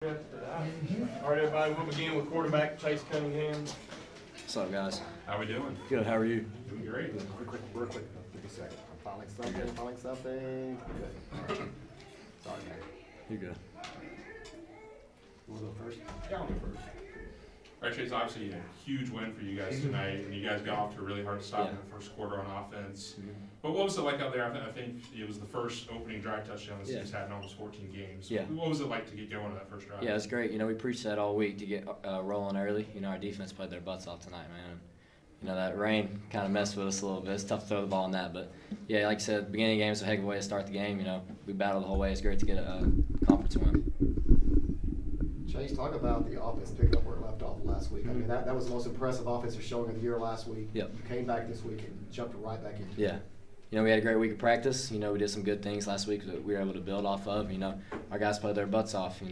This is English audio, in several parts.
All right, everybody, we'll begin with quarterback Chase Cunningham. What's up, guys? How we doing? Good, how are you? Doing great. Real quick. Give me a second. I'm filing something. Good. Sorry, man. You're good. We'll go first. Yeah, I'll go first. All right, Chase, obviously a huge win for you guys tonight, and you guys got off to a really hard start in the first quarter on offense. But what was it like out there? I think it was the first opening drive touchdown this team's had in almost 14 games. Yeah. What was it like to get going on that first drive? Yeah, it's great. We preached that all week to get rolling early. Our defense played their butts off tonight, man. That rain kind of messed with us a little bit. It's tough to throw the ball in that. But, yeah, like I said, the beginning of the game is a heck of a way to start the game. We battled the whole way. It's great to get a conference win. Chase, talk about the offense picking up where it left off last week. I mean, that was the most impressive offensive showing of the year last week. Yep. You came back this week and jumped right back into it. Yeah. We had a great week of practice. We did some good things last week that we were able to build off of. Our guys played their butts off, and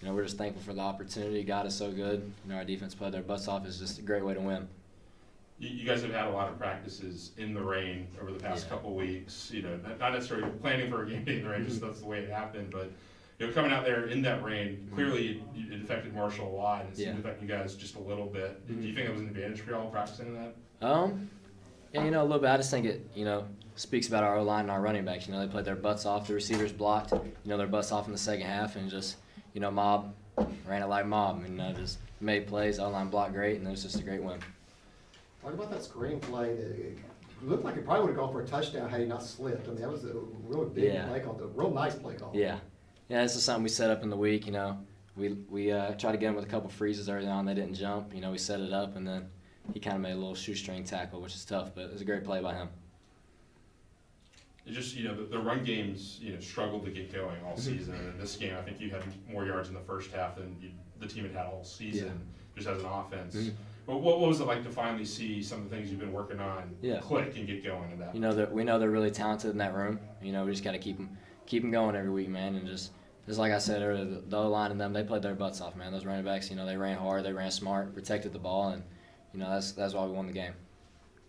we're just thankful for the opportunity. God is so good. Our defense played their butts off. It's just a great way to win. You guys have had a lot of practices in the rain over the past couple of weeks. Not necessarily planning for a game day in the rain, just that's the way it happened. But coming out there in that rain, clearly it affected Marshall a lot, and it seemed to affect you guys just a little bit. Do you think it was an advantage for y'all practicing that? Yeah, a little bit. I just think it, speaks about our O-line and our running backs. They played their butts off. The receivers blocked, their butts off in the second half, and just, Mob ran it like Mob, and just made plays. O-line blocked great, and it was just a great win. Talk about that screen play. It looked like it probably would have gone for a touchdown had he not slipped. I mean, that was a really big play call, a real nice play call. Yeah, this is something we set up in the week. We tried to get him with a couple freezes early on. They didn't jump. We set it up, and then he kind of made a little shoestring tackle, which is tough, but it was a great play by him. It's just, the run games, struggled to get going all season. And in this game, I think you had more yards in the first half than the team had all season, just as an offense. But what was it like to finally see some of the things you've been working on click and get going in that? We know they're really talented in that room. We just got to keep them going every week, man, and just like I said earlier, the O-line and them, they played their butts off, man. Those running backs, they ran hard, they ran smart, protected the ball, and that's why we won the game.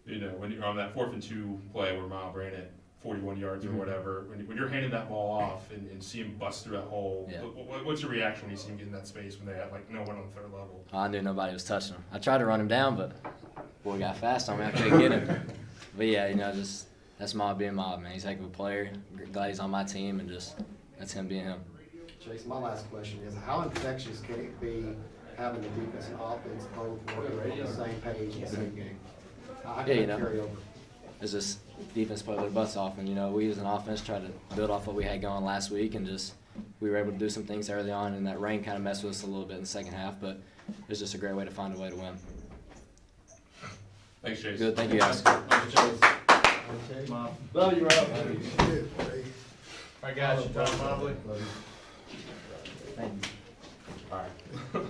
When you're on that 4th and 2 play where Miles ran it 41 yards or whatever, when you're handing that ball off and see him bust through that hole, what's your reaction when you see him get in that space when they had no one on the third level? I knew nobody was touching him. I tried to run him down, but boy got fast on me. I couldn't get him. But yeah, that's Mob being Mob, man. He's a heck of a player. Glad he's on my team, and just that's him being him. Chase, my last question is, how infectious can it be having the defense and offense both working on the same page in the same game? How can that carry over? It's just defense played their butts off, and we as an offense tried to build off what we had going last week, and just we were able to do some things early on, and that rain kind of messed with us a little bit in the second half, but it was just a great way to find a way to win. Thanks, Chase. Good, thank you guys. Love you, Rob. I got you, Tom Mobley. Thank you. All right.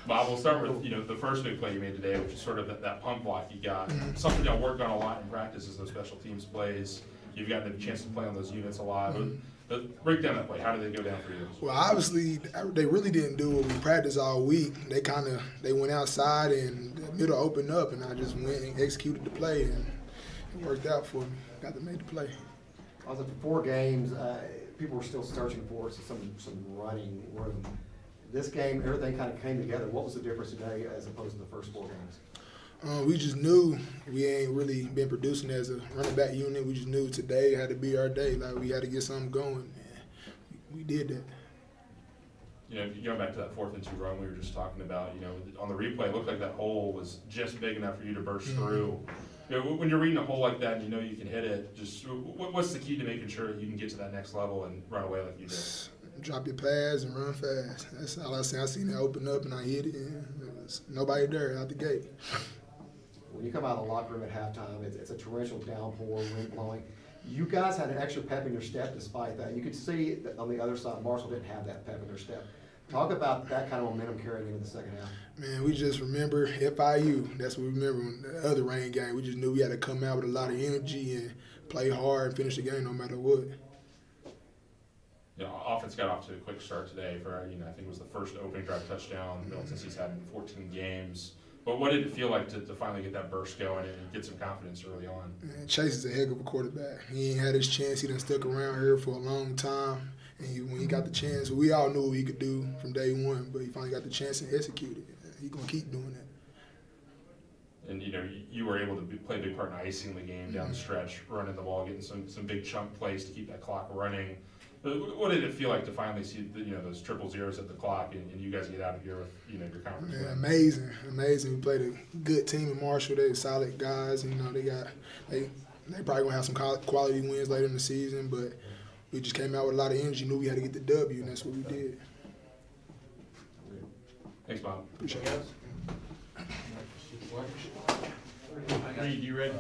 Bob, we'll start with the first big play you made today, which is sort of that pump block you got. Something y'all worked on a lot in practice is those special teams plays. You've gotten the chance to play on those units a lot. But break down that play. How did they go down for you? Well, obviously, they really didn't do what we practiced all week. They went outside and the middle opened up, and I just went and executed the play, and it worked out for me. Got to make the play. Also, for 4 games, people were still searching for some running rhythm. This game, everything kind of came together. What was the difference today as opposed to the first 4 games? We just knew we ain't really been producing as a running back unit. We just knew today had to be our day. Like, we had to get something going. We did that. Going back to that 4th and 2 run we were just talking about, on the replay, it looked like that hole was just big enough for you to burst through. When you're reading a hole like that and you can hit it, just what's the key to making sure that you can get to that next level and run away like you did? Drop your pass and run fast. That's all I seen. I seen it open up and I hit it, and there was nobody there out the gate. When you come out of the locker room at halftime, it's a torrential downpour, wind blowing. You guys had an extra pep in your step despite that. You could see that on the other side, Marshall didn't have that pep in their step. Talk about that kind of momentum carrying into the second half. Man, we just remember FIU. That's what we remember in the other rain game. We just knew we had to come out with a lot of energy and play hard and finish the game no matter what. Offense got off to a quick start today for, I think it was the first opening drive touchdown since he's had in 14 games. But what did it feel like to finally get that burst going and get some confidence early on? Man, Chase is a heck of a quarterback. He ain't had his chance. He done stuck around here for a long time. And when he got the chance, we all knew what he could do from day one, but he finally got the chance and executed. He's going to keep doing that. And, you were able to play a big part in icing the game down the stretch, running the ball, getting some big chunk plays to keep that clock running. But what did it feel like to finally see those triple zeros at the clock and you guys get out of here with your conference win? Amazing. We played a good team in Marshall. They're solid guys. They probably gonna have some quality wins later in the season, but we just came out with a lot of energy. Knew we had to get the W, and that's what we did. Thanks, Bob. Appreciate it. Reed, you ready?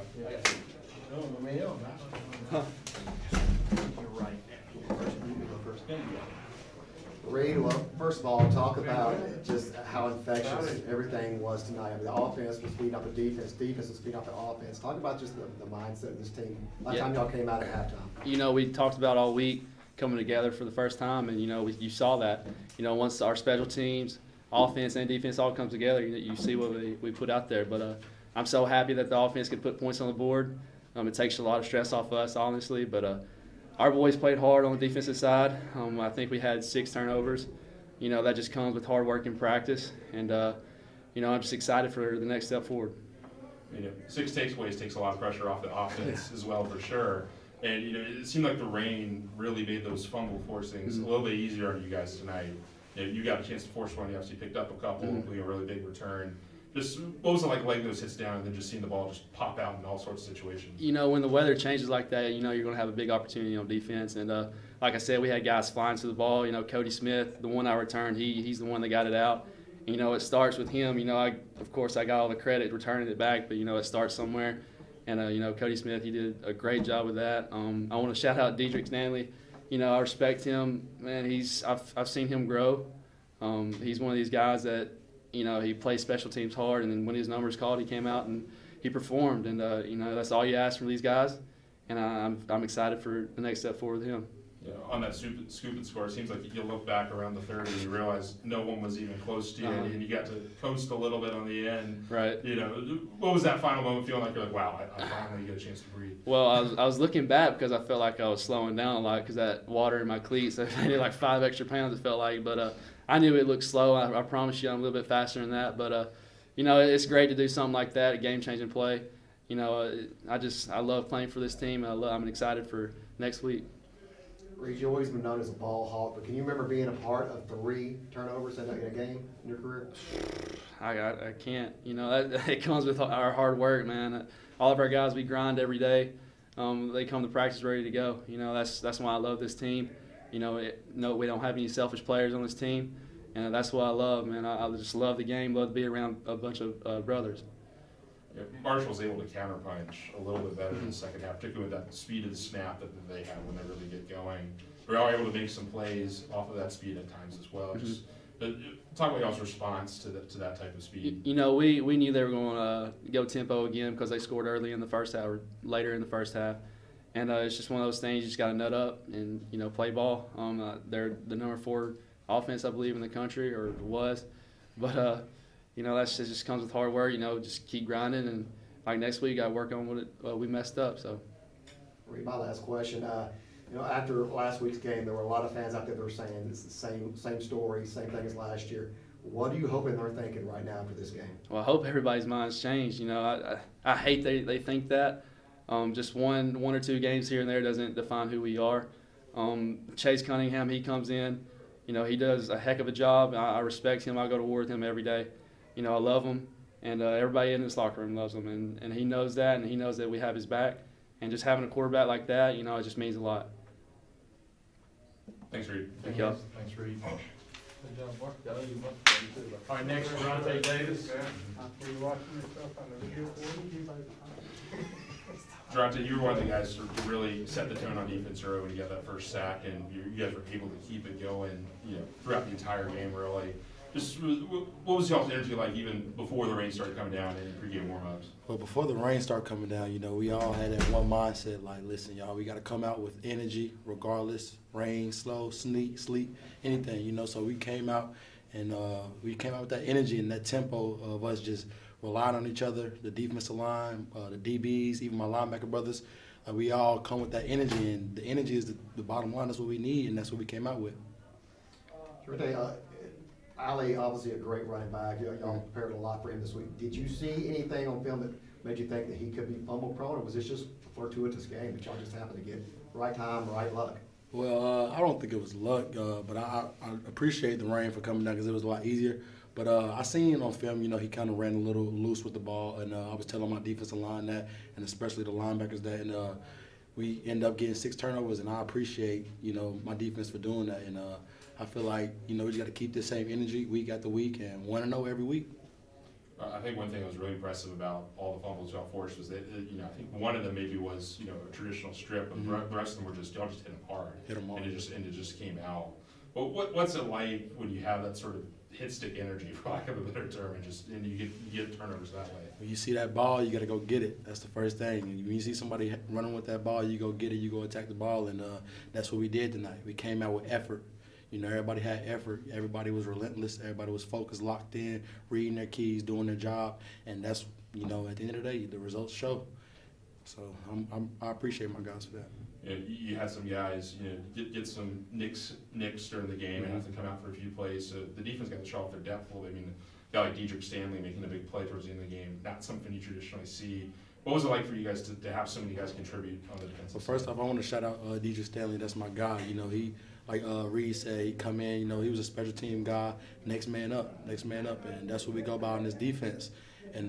Reed, well, first of all, talk about just how infectious everything was tonight. I mean, the offense was beating up the defense was beating up the offense. Talk about just the mindset of this team. By the time y'all came out at halftime. We talked about all week coming together for the first time, and you saw that. Once our special teams, offense and defense all come together, you see what we put out there. But I'm so happy that the offense could put points on the board. It takes a lot of stress off us, honestly, but our boys played hard on the defensive side. I think we had 6 turnovers. That just comes with hard work and practice, and I'm just excited for the next step forward. 6 takeaways takes a lot of pressure off the offense as well, for sure. And it seemed like the rain really made those fumble forcings a little bit easier on you guys tonight. You got a chance to force one. You obviously picked up a couple, including a really big return. Just what was it like letting those hits down and then just seeing the ball just pop out in all sorts of situations? When the weather changes like that, you're going to have a big opportunity on defense. And like I said, we had guys flying to the ball. Cody Smith, the one I returned, he's the one that got it out. It starts with him. Of course, I got all the credit returning it back, but it starts somewhere. And Cody Smith, he did a great job with that. I want to shout out Dedrick Stanley. I respect him, man. I've seen him grow. He's one of these guys that he plays special teams hard, and then when his number's called, he came out and he performed. And that's all you ask from these guys. And I'm excited for the next step forward with him. On that scoop and score, it seems like you look back around the third and you realize no one was even close to you, and you got to coast a little bit on the end. Right. What was that final moment feeling like? You're like, wow, I finally get a chance to breathe. Well, I was looking back because I felt like I was slowing down a lot because that water in my cleats, I needed like 5 extra pounds, it felt like. But I knew it looked slow. I promise you I'm a little bit faster than that. But, it's great to do something like that, a game-changing play. I love playing for this team. I'm excited for next week. Reed, you've always been known as a ball hawk, but can you remember being a part of 3 turnovers in a game in your career? I can't. It comes with our hard work, man. All of our guys, we grind every day. They come to practice ready to go. That's why I love this team. We don't have any selfish players on this team, and that's what I love, man. I just love the game, love to be around a bunch of brothers. Marshall was able to counterpunch a little bit better in the second half, particularly with that speed of the snap that they have when they really get going. They were able to make some plays off of that speed at times as well. Just talk about y'all's response to that type of speed. We knew they were going to go tempo again because they scored early in the first half or later in the first half. And it's just one of those things you just got to nut up and, play ball. They're the number 4 offense, I believe, in the country, or was. But, that just comes with hard work. Just keep grinding. And, like, next week, got to work on what we messed up. So, Reed, my last question. After last week's game, there were a lot of fans out there that were saying it's the same story, same thing as last year. What are you hoping they're thinking right now for this game? Well, I hope everybody's minds change. I hate they think that. Just one or 2 games here and there doesn't define who we are. Chase Cunningham, he comes in. He does a heck of a job. I respect him. I go to war with him every day. I love him, and everybody in this locker room loves him, and he knows that, and he knows that we have his back. And just having a quarterback like that, it just means a lot. Thanks, Reed. Thank y'all. Thanks, Reed. All right, next, JURRIENTE Davis. JURRIENTE, you were one of the guys to really set the tone on defense early when you got that first sack, and you guys were able to keep it going, throughout the entire game, really. Just what was y'all's energy like even before the rain started coming down in pregame warm-ups? Well, before the rain started coming down, we all had that one mindset, like, listen, y'all, we got to come out with energy regardless, rain, slow, sleet, anything, So we came out, and we came out with that energy and that tempo of us just relying on each other, the defensive line, the DBs, even my linebacker brothers. we all come with that energy, and the energy is the bottom line. That's what we need, and that's what we came out with. Ali, obviously a great running back. Y'all prepared a lot for him this week. Did you see anything on film that made you think that he could be fumble prone, or was this just a fortuitous game that y'all just happened to get right time, right luck? Well, I don't think it was luck, but I appreciate the rain for coming down because it was a lot easier. But I seen on film, he kind of ran a little loose with the ball, and I was telling my defensive line that, and especially the linebackers that, and we end up getting 6 turnovers, and I appreciate, my defense for doing that. And I feel like, we just got to keep the same energy week after week and 1-0 every week. I think one thing that was really impressive about all the fumbles y'all forced was that, I think one of them maybe was, a traditional strip, but the rest of them were y'all just hit them hard. Hit them hard. And it just came out. But what's it like when you have that sort of hit stick energy, for lack of a better term, and you get turnovers that way? When you see that ball, you got to go get it. That's the first thing. And when you see somebody running with that ball, you go get it, you go attack the ball, and that's what we did tonight. We came out with effort. Everybody had effort. Everybody was relentless. Everybody was focused, locked in, reading their keys, doing their job, and that's, at the end of the day, the results show. So I appreciate my guys for that. You had some guys, get some nicks during the game and have to come out for a few plays. So the defense got to show off their depth a little bit. I mean, a guy like Dietrich Stanley making a big play towards the end of the game, not something you traditionally see. What was it like for you guys to have so many guys contribute on the defensive Well, first side? off, I want to shout out Dietrich Stanley. That's my guy. He, like Reed said, he come in, he was a special team guy, next man up, and that's what we go about in this defense. And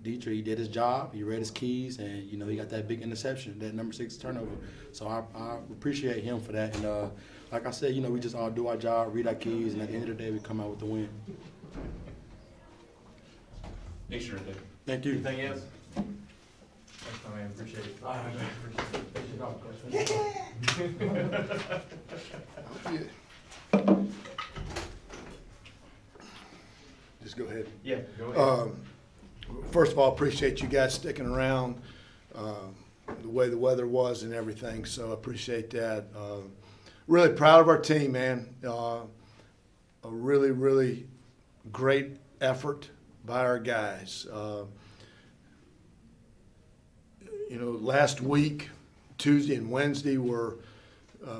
Dietrich, he did his job, he read his keys, and, he got that big interception, that number 6 turnover. So I appreciate him for that. And like I said, we just all do our job, read our keys, and at the end of the day, we come out with the win. Thanks, Jurriente. Thank you. Anything else? Thanks, my man. Appreciate it. Just go ahead. Yeah, go ahead. First of all, appreciate you guys sticking around, the way the weather was and everything, so I appreciate that. Really proud of our team, man. A really, really great effort by our guys. Last week, Tuesday and Wednesday were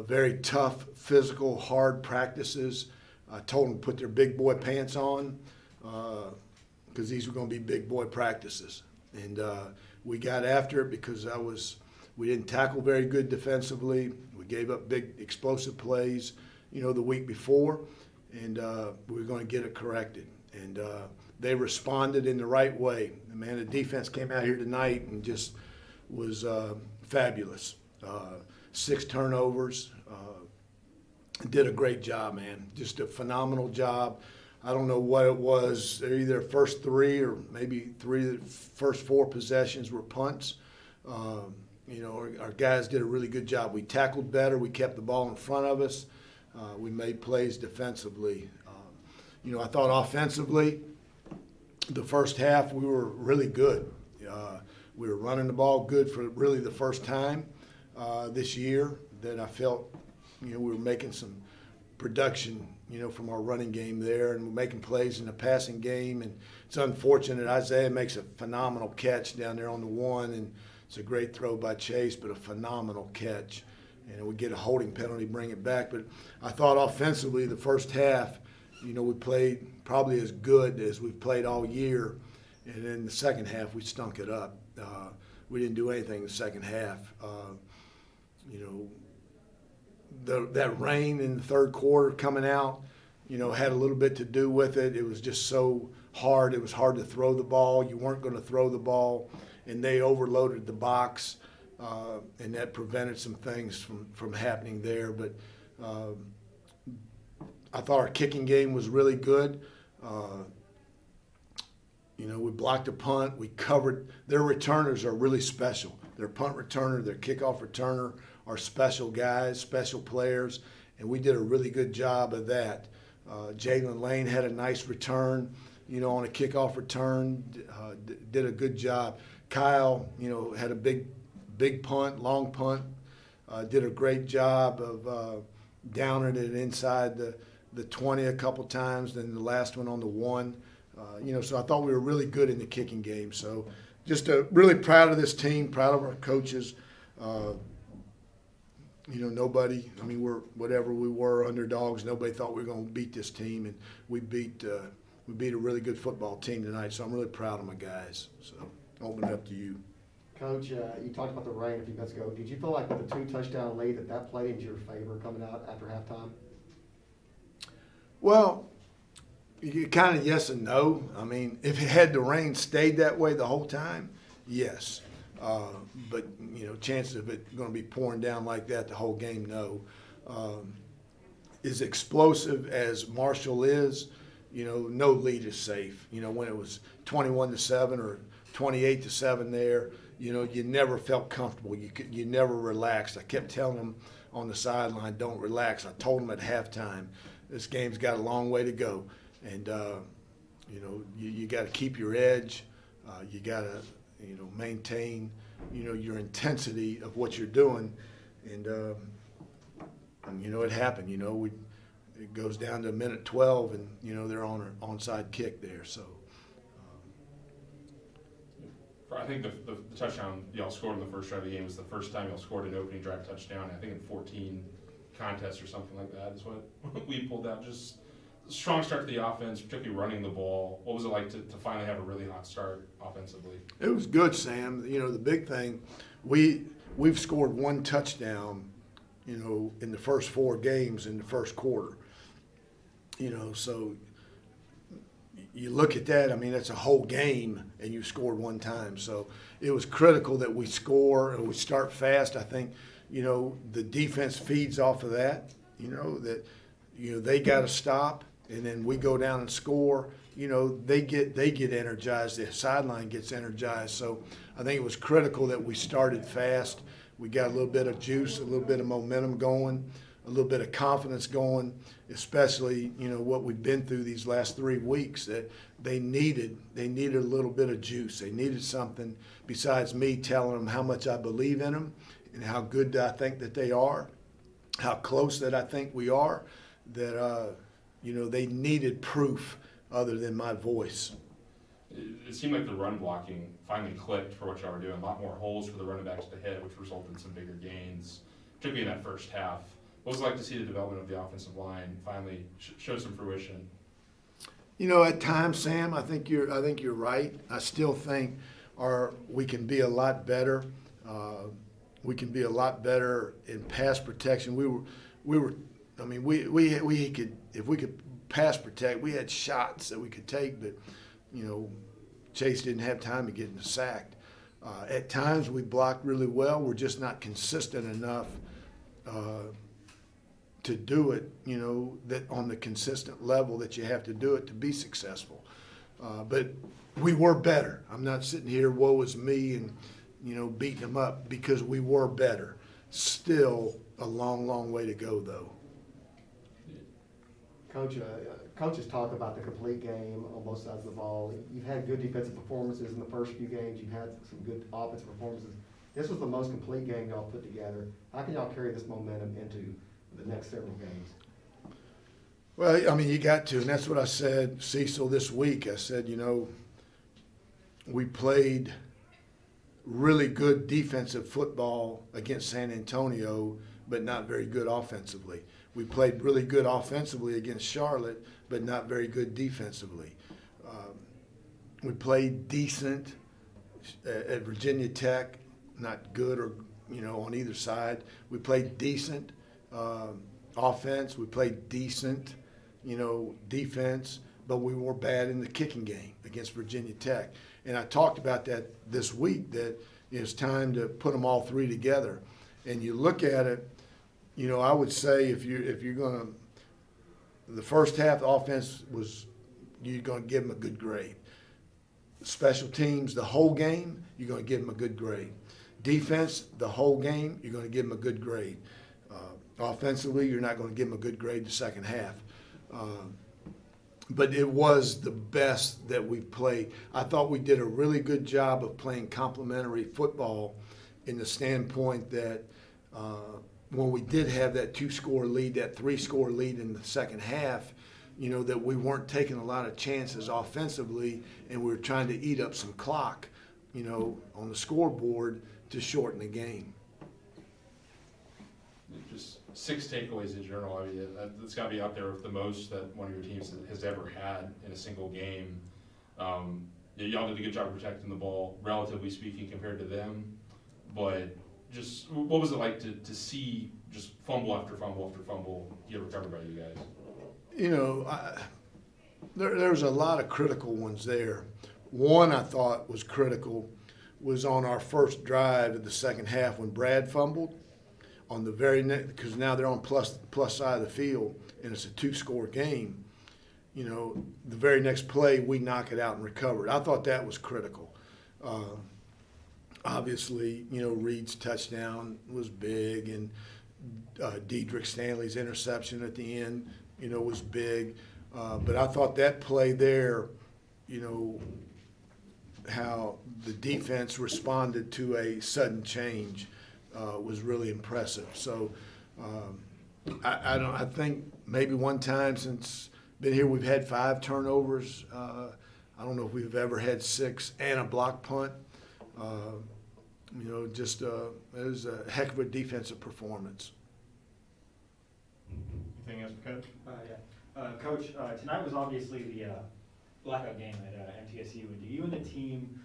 very tough, physical, hard practices. I told them to put their big boy pants on because these were going to be big boy practices. And we got after it because we didn't tackle very good defensively. We gave up big explosive plays, the week before, and we were going to get it corrected. And they responded in the right way. The defense came out here tonight and just was fabulous. 6 turnovers. Did a great job, man. Just a phenomenal job. I don't know what it was. Either first 3 or maybe 3 of the first 4 possessions were punts. Our guys did a really good job. We tackled better. We kept the ball in front of us. We made plays defensively. I thought offensively, the first half we were really good. We were running the ball good for really the first time this year that I felt, we were making some production, from our running game there, and we're making plays in the passing game. And it's unfortunate Isaiah makes a phenomenal catch down there on the 1, and it's a great throw by Chase, but a phenomenal catch. And we get a holding penalty, bring it back. But I thought offensively the first half, we played probably as good as we've played all year. And then the second half, we stunk it up. We didn't do anything in the second half. That rain in the third quarter coming out, had a little bit to do with it. It was just so hard. It was hard to throw the ball. You weren't going to throw the ball, and they overloaded the box, and that prevented some things from happening there. But I thought our kicking game was really good. We blocked a punt. We covered. Their returners are really special. Their punt returner, their kickoff returner are special guys, special players, and we did a really good job of that. Jalen Lane had a nice return, on a kickoff return, did a good job. Kyle, had a big punt, long punt, did a great job of downing it inside the 20 a couple times, then the last one on the 1. So I thought we were really good in the kicking game. So just really proud of this team, proud of our coaches. You know, nobody, I mean, whatever we were, underdogs, nobody thought we were going to beat this team, and we beat a really good football team tonight, so I'm really proud of my guys. So I'll open it up to you. Coach, you talked about the rain a few minutes ago. Did you feel like with the 2-touchdown lead that played into your favor coming out after halftime? Well, you kind of yes and no. I mean, if it had the rain stayed that way the whole time, yes. But, you know, chances of it going to be pouring down like that the whole game, no. As explosive as Marshall is, you know, no lead is safe. You know, when it was 21-7 or 28-7 there, you know, you never felt comfortable. You never relaxed. I kept telling them on the sideline, don't relax. I told them at halftime, this game's got a long way to go. And, you know, you got to keep your edge. You got to, you know, maintain, you know, your intensity of what you're doing. And you know, it happened. You know, it goes down to a minute 12, and, you know, they're on an onside kick there. So. I think the touchdown y'all scored in the first drive of the game was the first time y'all scored an opening drive touchdown. I think in 14 contests or something like that is what we pulled out. Just a strong start to the offense, particularly running the ball. What was it like to finally have a really hot start offensively? It was good, Sam. You know, the big thing, we've scored one touchdown, you know, in the first 4 games in the first quarter. You know, so you look at that, I mean, that's a whole game, and you scored one time. So it was critical that we score and we start fast. I think, you know, the defense feeds off of that, you know, that, you know, they got to stop, and then we go down and score. You know, they get energized. The sideline gets energized. So I think it was critical that we started fast. We got a little bit of juice, a little bit of momentum going, a little bit of confidence going, especially, you know, what we've been through these last 3 weeks, that they needed a little bit of juice. They needed something besides me telling them how much I believe in them and how good I think that they are, how close that I think we are, that, you know, they needed proof other than my voice. It seemed like the run blocking finally clicked for what y'all were doing. A lot more holes for the running backs to hit, which resulted in some bigger gains, particularly in that first half. What was it like to see the development of the offensive line finally show some fruition? You know, at times, Sam, I think you're right. I still think we can be a lot better. We can be a lot better in pass protection. We were. I mean, we could, if we could pass protect, we had shots that we could take, but, you know, Chase didn't have time to get sacked. At times we blocked really well. We're just not consistent enough to do it, you know, that on the consistent level that you have to do it to be successful. But we were better. I'm not sitting here, woe is me, and, you know, beating them up, because we were better. Still a long, long way to go, though. Coach, coaches talk about the complete game on both sides of the ball. You've had good defensive performances in the first few games. You've had some good offensive performances. This was the most complete game y'all put together. How can y'all carry this momentum into the next several games? Well, I mean, you got to, and that's what I said, Cecil, this week. I said, you know, we played really good defensive football against San Antonio, but not very good offensively. We played really good offensively against Charlotte, but not very good defensively. We played decent at Virginia Tech, not good or, you know, on either side. We played decent offense. We played decent, you know, defense, but we were bad in the kicking game against Virginia Tech. And I talked about that this week, that it's time to put them all three together. And you look at it, you know, I would say if you're going to, the first half offense was, you're going to give them a good grade. Special teams, the whole game, you're going to give them a good grade. Defense, the whole game, you're going to give them a good grade. Offensively, you're not going to give them a good grade the second half. But it was the best that we've played. I thought we did a really good job of playing complementary football in the standpoint that when we did have that 2-score lead, that 3-score lead in the second half, you know, that we weren't taking a lot of chances offensively, and we were trying to eat up some clock, you know, on the scoreboard to shorten the game. 6 takeaways in general. I mean, it's got to be up there with the most that one of your teams has ever had in a single game. Y'all did a good job protecting the ball, relatively speaking, compared to them. But just what was it like to see just fumble after fumble after fumble get recovered by you guys? You know, there's a lot of critical ones there. One I thought was critical was on our first drive of the second half when Brad fumbled on the very next, because now they're on plus side of the field and it's a 2-score game. You know, the very next play we knock it out and recover it. I thought that was critical. Obviously, you know, Reed's touchdown was big, and Dedrick Stanley's interception at the end, you know, was big. But I thought that play there, you know, how the defense responded to a sudden change was really impressive. So I think maybe one time since been here we've had 5 turnovers. I don't know if we've ever had 6 and a block punt. You know, just it was a heck of a defensive performance. Anything else for Coach? Coach, tonight was obviously the blackout game at MTSU. And do you and the team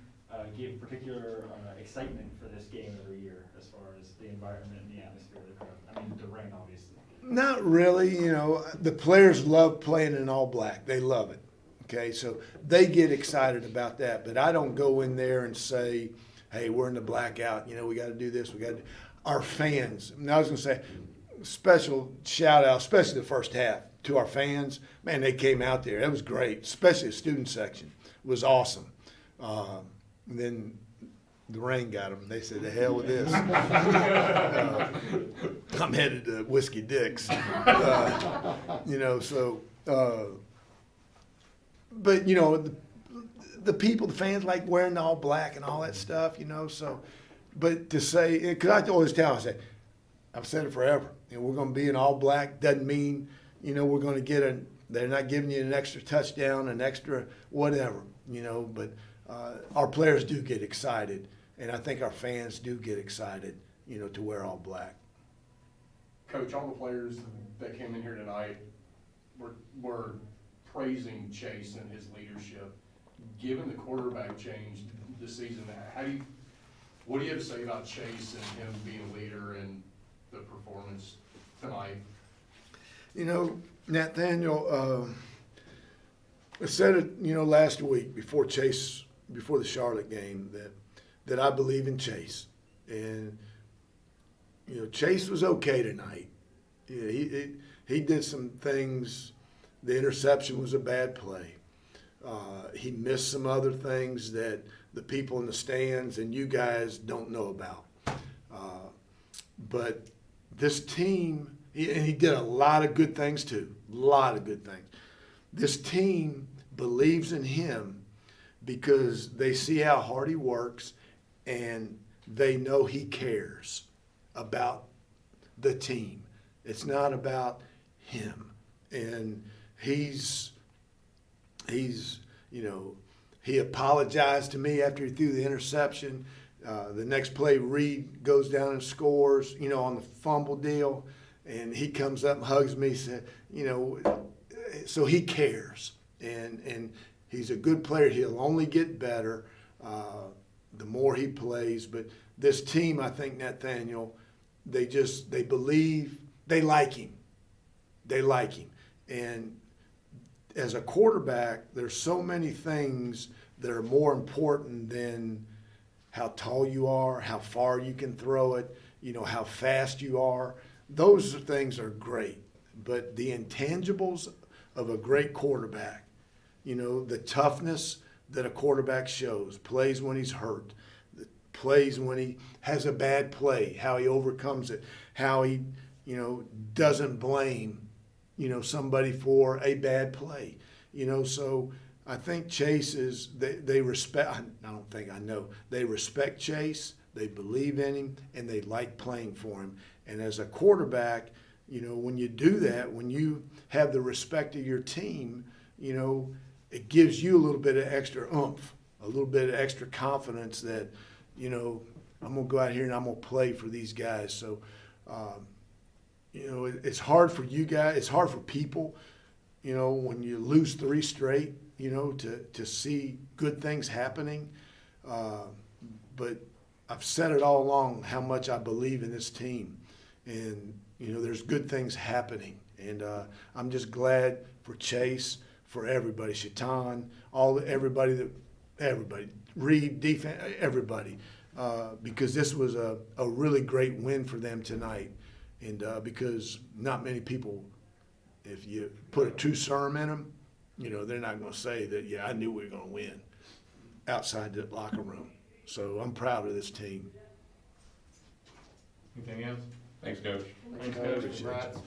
give particular excitement for this game every year as far as the environment and the atmosphere of the crowd? I mean, the rain, obviously. Not really. You know, the players love playing in all black. They love it. Okay, so they get excited about that. But I don't go in there and say, hey, we're in the blackout. You know, we got to do this. We got to. Our fans. And I was going to say, special shout out, especially the first half, to our fans. Man, they came out there. It was great, especially the student section. It was awesome. And then the rain got them. They said, the hell with this. I'm headed to Whiskey Dick's. You know, so, but, you know, the people, the fans like wearing all black and all that stuff, you know, so, but to say, because I always tell, I've said it forever, you know, we're going to be in all black doesn't mean, you know, we're going to get they're not giving you an extra touchdown, an extra whatever, you know, but our players do get excited, and I think our fans do get excited, you know, to wear all black. Coach, all the players that came in here tonight were praising Chase and his leadership. Given the quarterback change this season, what do you have to say about Chase and him being a leader and the performance tonight? You know, Nathaniel, I said it, you know, last week before the Charlotte game that I believe in Chase, and you know, Chase was okay tonight. Yeah, he did some things. The interception was a bad play. He missed some other things that the people in the stands and you guys don't know about. But this team, and he did a lot of good things too, a lot of good things. This team believes in him because they see how hard he works and they know he cares about the team. It's not about him. And he's you know, he apologized to me after he threw the interception. The next play, Reed goes down and scores, you know, on the fumble deal. And he comes up and hugs me, said, you know, so he cares. And he's a good player. He'll only get better the more he plays. But this team, I think, Nathaniel, they believe, they like him. They like him. And as a quarterback, there's so many things that are more important than how tall you are, how far you can throw it, you know, how fast you are. Those things are great. But the intangibles of a great quarterback, you know, the toughness that a quarterback shows, plays when he's hurt, plays when he has a bad play, how he overcomes it, how he, you know, doesn't blame, you know, somebody for a bad play, you know. So I think Chase is, they respect, I don't think, I know, they respect Chase, they believe in him, and they like playing for him. And as a quarterback, you know, when you do that, when you have the respect of your team, you know, it gives you a little bit of extra oomph, a little bit of extra confidence that, you know, I'm going to go out here and I'm going to play for these guys. So, you know, it's hard for you guys, it's hard for people, you know, when you lose 3 straight, you know, to see good things happening. But I've said it all along how much I believe in this team. And, you know, there's good things happening. And I'm just glad for Chase, for everybody, CHATON, everybody, Reed, defense, everybody, because this was a really great win for them tonight. And because not many people, if you put a true serum in them, you know, they're not going to say that, yeah, I knew we were going to win outside the locker room. So I'm proud of this team. Anything else? Thanks, Coach. Thanks, Coach. Congrats.